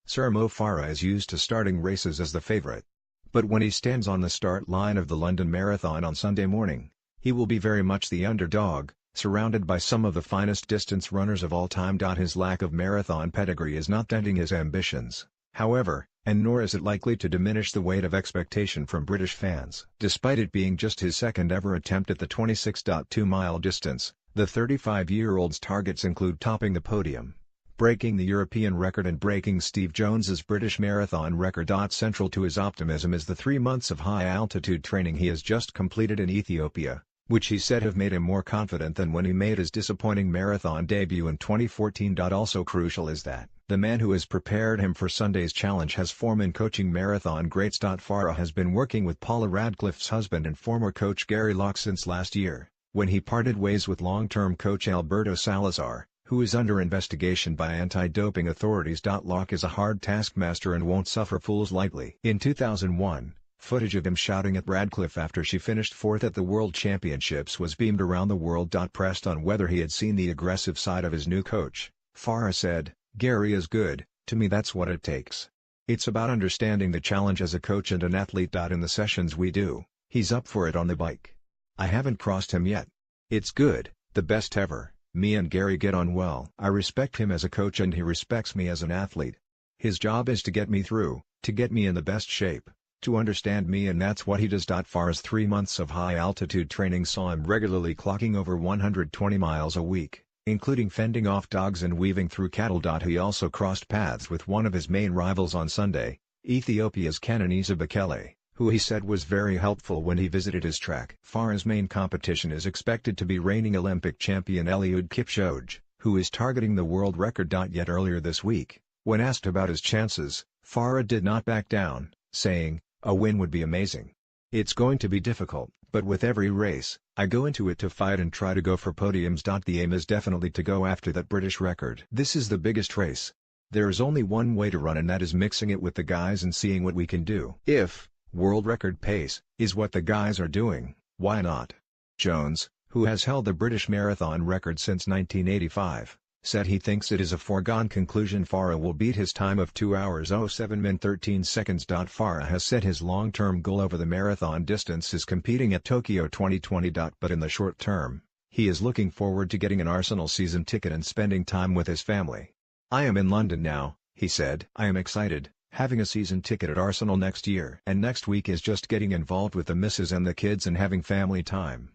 Sir Mo Farah is used to starting races as the favorite. But when he stands on the start line of the London Marathon on Sunday morning, he will be very much the underdog, surrounded by some of the finest distance runners of all time. His lack of marathon pedigree is not denting his ambitions, however, and nor is it likely to diminish the weight of expectation from British fans. Despite it being just his second ever attempt at the 26.2-mile distance, the 35-year-old's targets include topping the podium, breaking the European record and breaking Steve Jones's British marathon record. Central to his optimism is the 3 months of high-altitude training he has just completed in Ethiopia, which he said have made him more confident than when he made his disappointing marathon debut in 2014. Also crucial is that the man who has prepared him for Sunday's challenge has form in coaching marathon greats. Farah has been working with Paula Radcliffe's husband and former coach Gary Locke since last year, when he parted ways with long-term coach Alberto Salazar, who is under investigation by anti-doping authorities. Locke is a hard taskmaster and won't suffer fools lightly. In 2001, footage of him shouting at Radcliffe after she finished fourth at the World Championships was beamed around the world. Pressed on whether he had seen the aggressive side of his new coach, Farah said, "Gary is good, to me that's what it takes. It's about understanding the challenge as a coach and an athlete. In the sessions we do, he's up for it on the bike. I haven't crossed him yet. It's good, the best ever. Me and Gary get on well. I respect him as a coach and he respects me as an athlete. His job is to get me through, to get me in the best shape, to understand me, and that's what he does." Farah's 3 months of high-altitude training saw him regularly clocking over 120 miles a week, including fending off dogs and weaving through cattle. He also crossed paths with one of his main rivals on Sunday, Ethiopia's Kenenisa Bekele, who he said was very helpful when he visited his track. Farah's main competition is expected to be reigning Olympic champion Eliud Kipchoge, who is targeting the world record. Yet earlier this week, when asked about his chances, Farah did not back down, saying, "A win would be amazing. It's going to be difficult, but with every race, I go into it to fight and try to go for podiums. The aim is definitely to go after that British record. This is the biggest race. There is only one way to run, and that is mixing it with the guys and seeing what we can do. If world record pace is what the guys are doing, why not?" Jones, who has held the British marathon record since 1985, said he thinks it is a foregone conclusion Farah will beat his time of 2 hours 07 min 13 seconds. Farah has said his long-term goal over the marathon distance is competing at Tokyo 2020. But in the short term, he is looking forward to getting an Arsenal season ticket and spending time with his family. "I am in London now," he said. "I am excited, having a season ticket at Arsenal next year. And next week is just getting involved with the missus and the kids and having family time."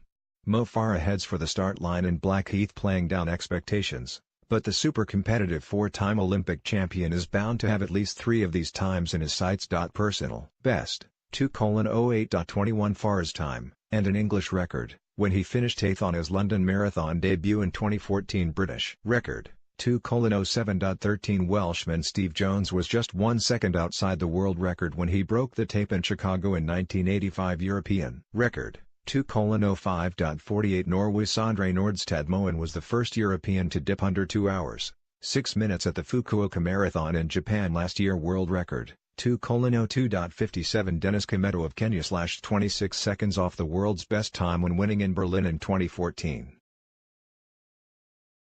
Mo Farah heads for the start line in Blackheath, playing down expectations, but the super competitive 4-time Olympic champion is bound to have at least 3 of these times in his sights. Personal best, 2:08.21 Farah's time, and an English record, when he finished 8th on his London Marathon debut in 2014. British record, 2:07.13 Welshman Steve Jones was just 1 second outside the world record when he broke the tape in Chicago in 1985. European record, 2:05.48 Norway's Sondre Nordstad Moen was the first European to dip under 2 hours, 6 minutes at the Fukuoka Marathon in Japan last year. World record, 2:02.57 Dennis Kimeto of Kenya slashed 26 seconds off the world's best time when winning in Berlin in 2014.